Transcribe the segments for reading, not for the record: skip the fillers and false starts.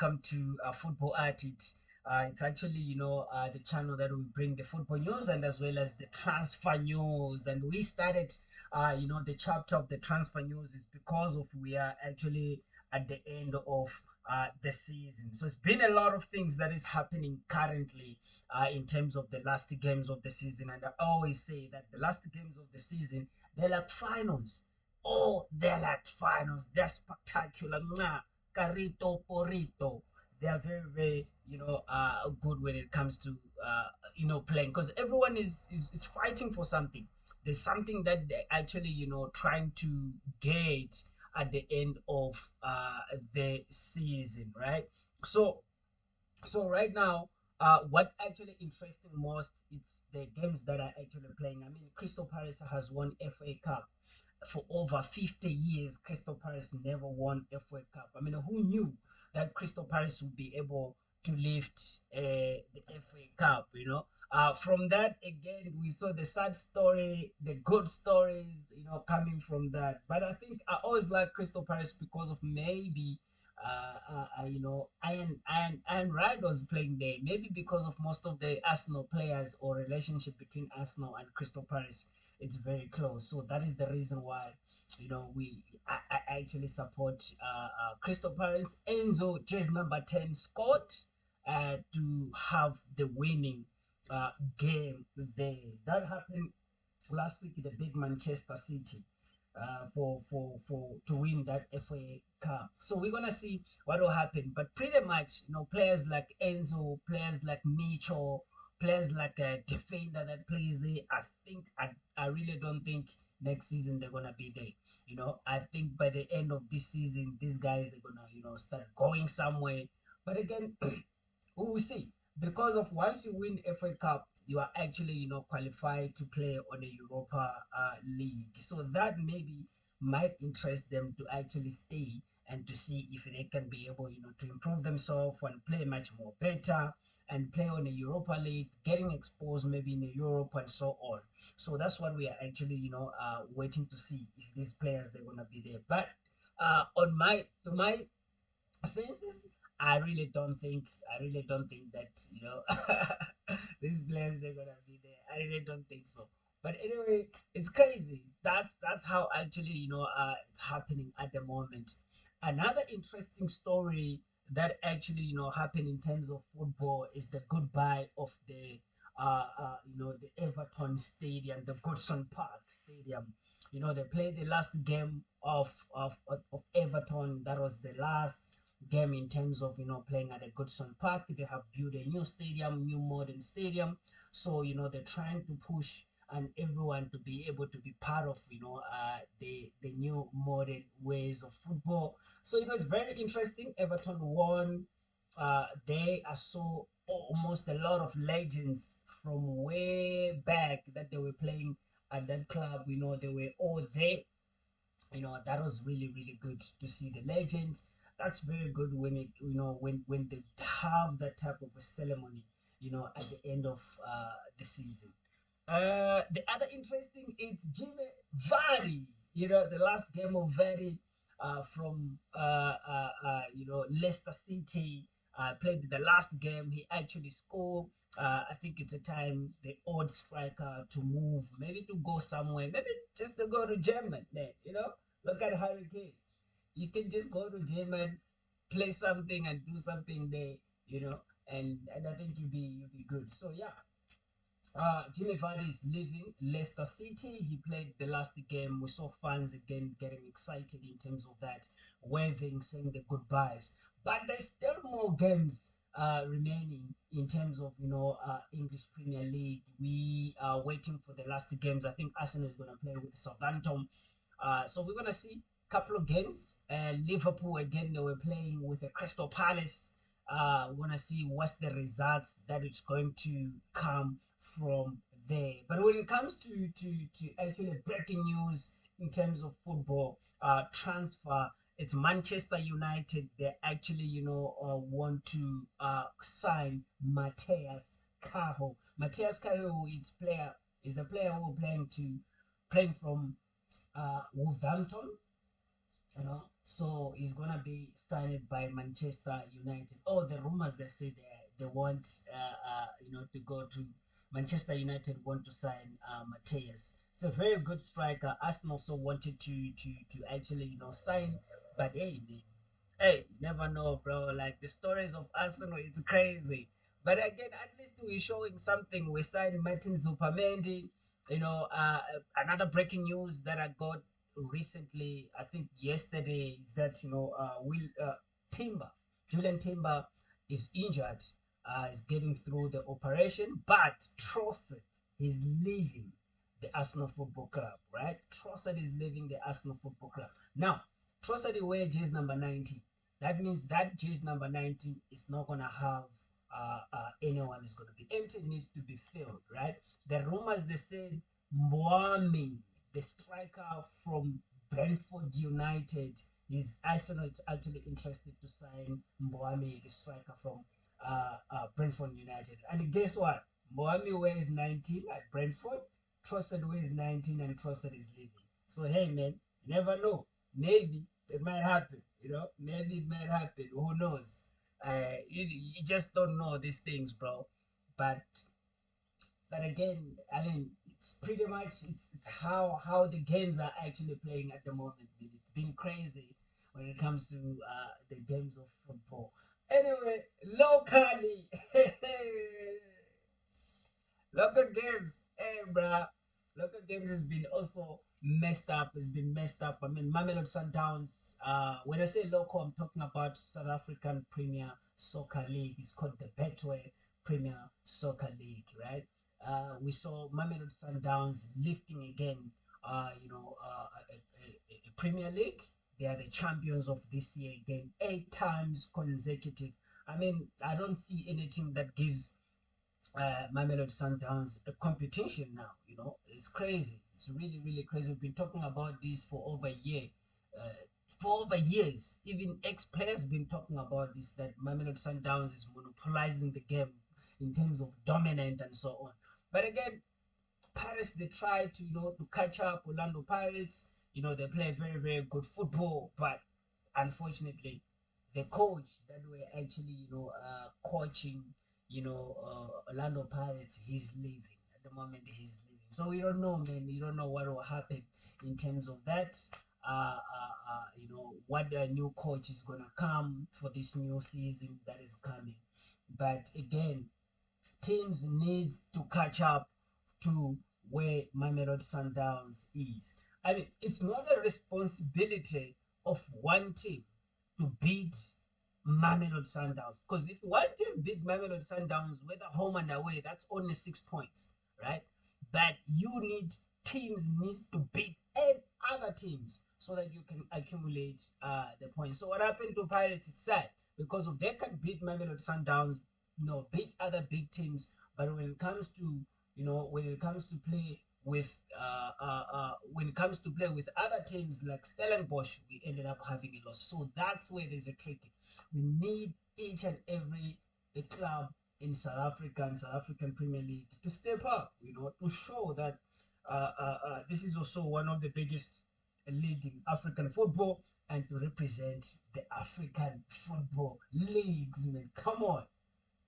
welcome to Football At It. It's actually, the channel that will bring the football news and as well as the transfer news. And we started, the chapter of the transfer news is because of we are actually at the end of the season. So it's been a lot of things that is happening currently in terms of the last games of the season. And I always say that the last games of the season, they're like finals. Oh, they're like finals. They're spectacular. Mwah. Carito Porito. They are very, very, good when it comes to, playing because everyone is fighting for something. There's something that they're actually, trying to get at the end of the season, right? So, so right now, what actually interesting most it's the games that are actually playing. I mean, Crystal Palace has won FA Cup for over 50 years. Crystal Palace never won FA Cup. I mean, who knew that Crystal Palace would be able to lift the FA Cup? From that again, we saw the sad story, the good stories, coming from that. But I think I always like Crystal Palace because of maybe Ian Wright was playing there. Maybe because of most of the Arsenal players or relationship between Arsenal and Crystal Palace, it's very close. So that is the reason why, I actually support Crystal Palace. Enzo, jersey number 10, scored to have the winning game there. That happened last week. The big Manchester City for to win that FA Cup. So we're gonna see what will happen. But pretty much, players like Enzo, players like Mitchell, players like a defender that plays there. I really don't think next season they're gonna be there. I think by the end of this season, these guys they're gonna start going somewhere. But again, we will see because of once you win FA Cup, you are actually qualified to play on a Europa League. So that maybe might interest them to actually stay and to see if they can be able to improve themselves and play much more better and play on a Europa League, getting exposed maybe in Europe and so on. So that's what we are actually waiting to see if these players they're gonna be there. But on my to my senses, I really don't think that these players they're gonna be there. I really don't think so. But anyway, it's crazy. That's how actually it's happening at the moment. Another interesting story that actually happened in terms of football is the goodbye of the Everton Stadium, the Goodson Park Stadium. They played the last game of Everton. That was the last game in terms of playing at a Goodson Park. They have built a new stadium, new modern stadium. So they're trying to push and everyone to be able to be part of the new modern ways of football. So it was very interesting. Everton won. They are so almost a lot of legends from way back that they were playing at that club. They were all there. That was really really good to see the legends. That's very good when it when they have that type of a ceremony at the end of the season. The other interesting it's Jimmy Vardy. The last game of Vardy from Leicester City played the last game. He actually scored. I think it's a time the odd striker to move, maybe to go somewhere, maybe just to go to German. Man, look at Harry Kane. You can just go to German, play something and do something there, and I think you'll be good. So yeah, Jimmy Vardy is leaving Leicester City. He played the last game. We saw fans again getting excited in terms of that, waving, saying the goodbyes. But there's still more games remaining in terms of English Premier League. We are waiting for the last games. I think Arsenal is gonna play with Southampton. So we're gonna see a couple of games. Liverpool again, they were playing with the Crystal Palace. We're gonna see what's the results that is going to come from there. But when it comes to actually breaking news in terms of football transfer, it's Manchester United. They actually want to sign Mateus Cahill. Mateus Cahill is a player who playing from Wolverhampton. So he's gonna be signed by Manchester United. Oh, the rumors they say they want to go to Manchester United, want to sign Mateus. It's a very good striker. Arsenal also wanted to actually sign, but hey man, hey, you never know, bro. Like the stories of Arsenal, it's crazy. But again, at least we're showing something. We signed Martin Zupamendi. Another breaking news that I got recently, I think yesterday, is that Will Timber, Julian Timber, is injured. Is getting through the operation, but Trossard is leaving the Arsenal Football Club. Right, Trossard is leaving the Arsenal Football Club now. Trossard wears jersey number 19. That means that jersey number 19 is not gonna have anyone, is gonna be empty. It needs to be filled, right? The rumors they said Mbwami, the striker from Brentford United, is Arsenal is actually interested to sign Mbwami, the striker from Brentford United. And guess what? Mbwami wears 19 at Brentford. Trossard wears 19, and Trossard is leaving. So hey man, you never know. Maybe it might happen. Maybe it might happen. Who knows? You just don't know these things, bro. But again, I mean, it's pretty much it's how the games are actually playing at the moment. It's been crazy when it comes to the games of football. Anyway, locally, local games, hey, bruh. Local games has been also messed up. It's been messed up. I mean, Mamelodi Sundowns. When I say local, I'm talking about South African Premier Soccer League. It's called the Betway Premier Soccer League, right? We saw Mamelodi Sundowns lifting again. A Premier League. They are the champions of this year again, 8 times consecutive. I mean, I don't see any team that gives Mamelodi Sundowns a competition now. It's crazy. It's really, really crazy. We've been talking about this for over a year. Uh, for over years, even ex-players been talking about this, that Mamelodi Sundowns is monopolizing the game in terms of dominant and so on. But again, Paris, they try to to catch up. Orlando Pirates, they play very, very good football, but unfortunately, the coach that were actually coaching Orlando Pirates, he's leaving at the moment. He's leaving, so we don't know, man. We don't know what will happen in terms of that. What the new coach is gonna come for this new season that is coming. But again, teams needs to catch up to where Mamelodi Sundowns is. I mean, it's not a responsibility of one team to beat Mamelodi Sundowns, because if one team beat Mamelodi Sundowns, whether home and away, that's only 6 points, right? But teams needs to beat other teams so that you can accumulate the points. So what happened to Pirates? It's sad because if they can beat Mamelodi Sundowns, beat other big teams, but when it comes to play with when it comes to play with other teams like Stellenbosch, we ended up having a loss. So that's where there's a trick. We need each and every a club in South Africa and South African Premier League to step up, to show that this is also one of the biggest league in African football, and to represent the African football leagues, man. Come on.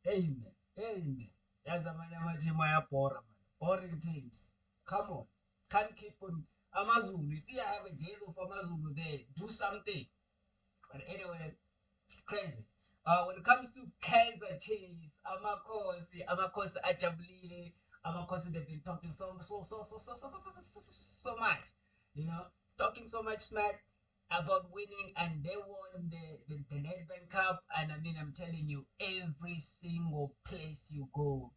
Amen. Amen. Yazi amanye ama-team ayabhora, man. Boring teams. Come on. Can't keep on. Amazulu. You see, I have a jersey of Amazulu there. Do something. But anyway, crazy. When it comes to Kaizer Chiefs, Amakosi ajabulile, Amakosi, they've been talking so much, you know, talking so much smack about winning, and they won the Nedbank Cup. And I mean, I'm telling you, every single place you go,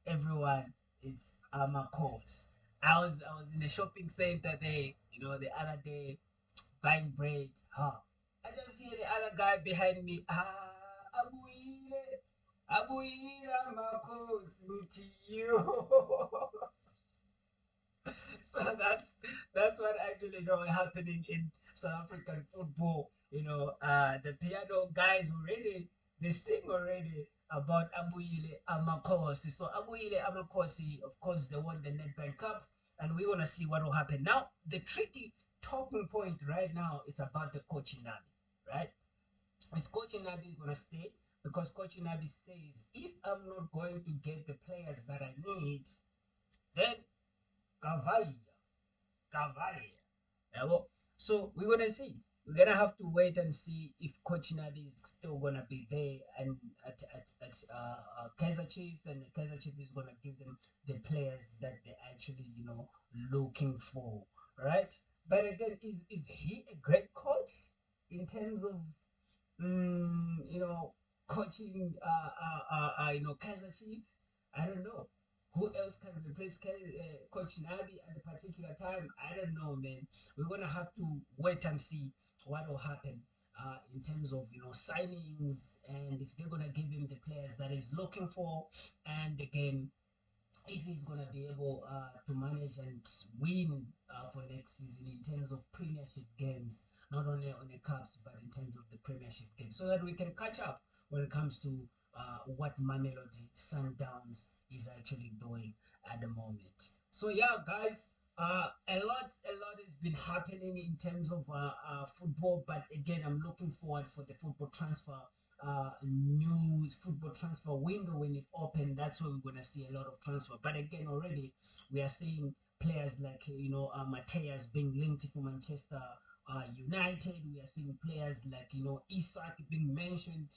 everyone, it's Amakosi. I was in a shopping center there, the other day, buying bread. Huh. I just see the other guy behind me. Abuile, Abuile, Marcos, to you. So that's what actually happening in South African football. The piano guys already, they sing already about Abuile Amakosi. So Abuile Amakosi, of course, they won the Nedbank Cup, and we're gonna see what will happen. Now, the tricky talking point right now is about the coaching Nabi, right? Is Coach Nabi going to stay? Because Coach Nabi says, if I'm not going to get the players that I need, then Kavaya, Kavaya. Yabo. So we're gonna see. We're gonna have to wait and see if Coach Nabi is still gonna be there and at Kaiser Chiefs, and the Kaiser Chiefs is gonna give them the players that they're actually looking for, right? But again, is he a great coach in terms of coaching Kaiser Chiefs? I don't know. Who else can replace Coach Nabi at a particular time? I don't know, man. We're gonna have to wait and see what will happen in terms of signings, and if they're gonna give him the players that he's looking for, and again if he's gonna be able to manage and win for next season in terms of Premiership games, not only on the cups but in terms of the Premiership games, so that we can catch up when it comes to what Mamelodi Sundowns is actually doing at the moment. So yeah, guys, a lot has been happening in terms of football, but again, I'm looking forward for the new football transfer window when it opened. That's where we're gonna see a lot of transfer. But again, already we are seeing players like Mateus being linked to Manchester United. We are seeing players like Isak being mentioned.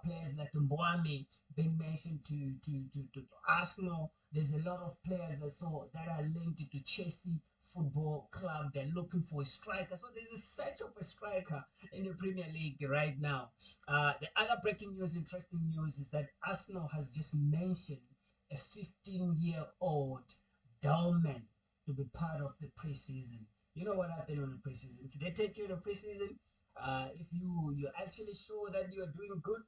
Players like Mbwame being mentioned to Arsenal. There's a lot of players I saw that are linked to Chelsea Football Club. They're looking for a striker. So there's a search of a striker in the Premier League right now. The other breaking news, interesting news, is that Arsenal has just mentioned a 15-year-old Dalman to be part of the preseason. You know what happened on the preseason? If they take you to the preseason, if you're actually sure that you are doing good,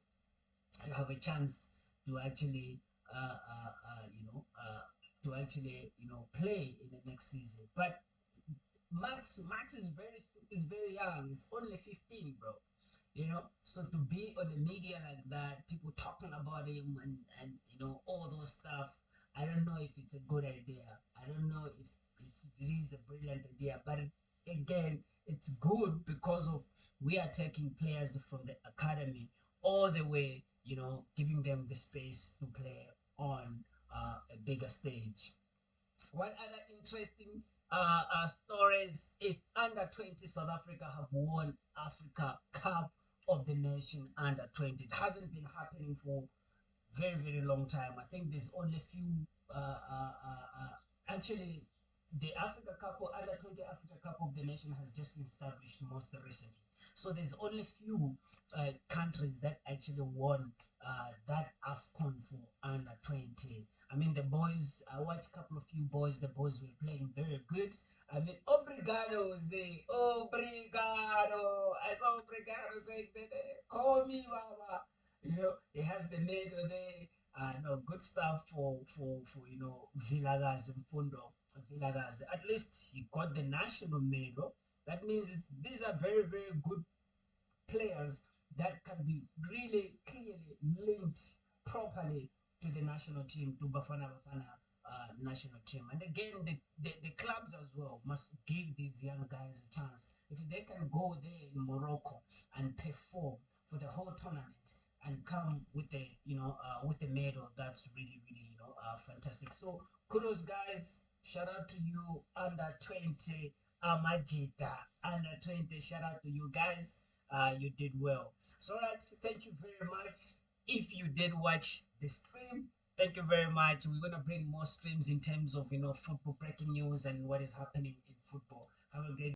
you have a chance to actually play in the next season. But Max is very young. It's only 15, bro. So to be on the media like that, people talking about him and all those stuff, I don't know if it's a good idea. I don't know if it is a brilliant idea. But again, it's good because of we are taking players from the academy all the way, giving them the space to play on a bigger stage. One other interesting stories is under 20 South Africa have won Africa Cup of the Nation under 20. It hasn't been happening for very, very long time. I think there's only few, actually, the Africa Cup or under 20 Africa Cup of the Nation has just established most recently. So there's only few countries that actually won that AFCON for under 20. I mean, the boys, I watched a couple of few boys, the boys were playing very good. I mean, Obrigado was there. Obrigado. I saw Obrigado saying that, call me, Mama. He has the medal there. No, good stuff for Vilagaz and Fundo. Vilagaz. At least he got the national medal. That means these are very, very good players that can be really clearly linked properly to the national team, to Bafana national team. And again, the clubs as well must give these young guys a chance. If they can go there in Morocco and perform for the whole tournament and come with the medal, that's really, really, fantastic. So kudos, guys. Shout out to you, under 20 Amajita, under 20. Shout out to you guys. You did well. So, right, thank you very much. If you did watch the stream, thank you very much. We're gonna bring more streams in terms of football breaking news and what is happening in football. Have a great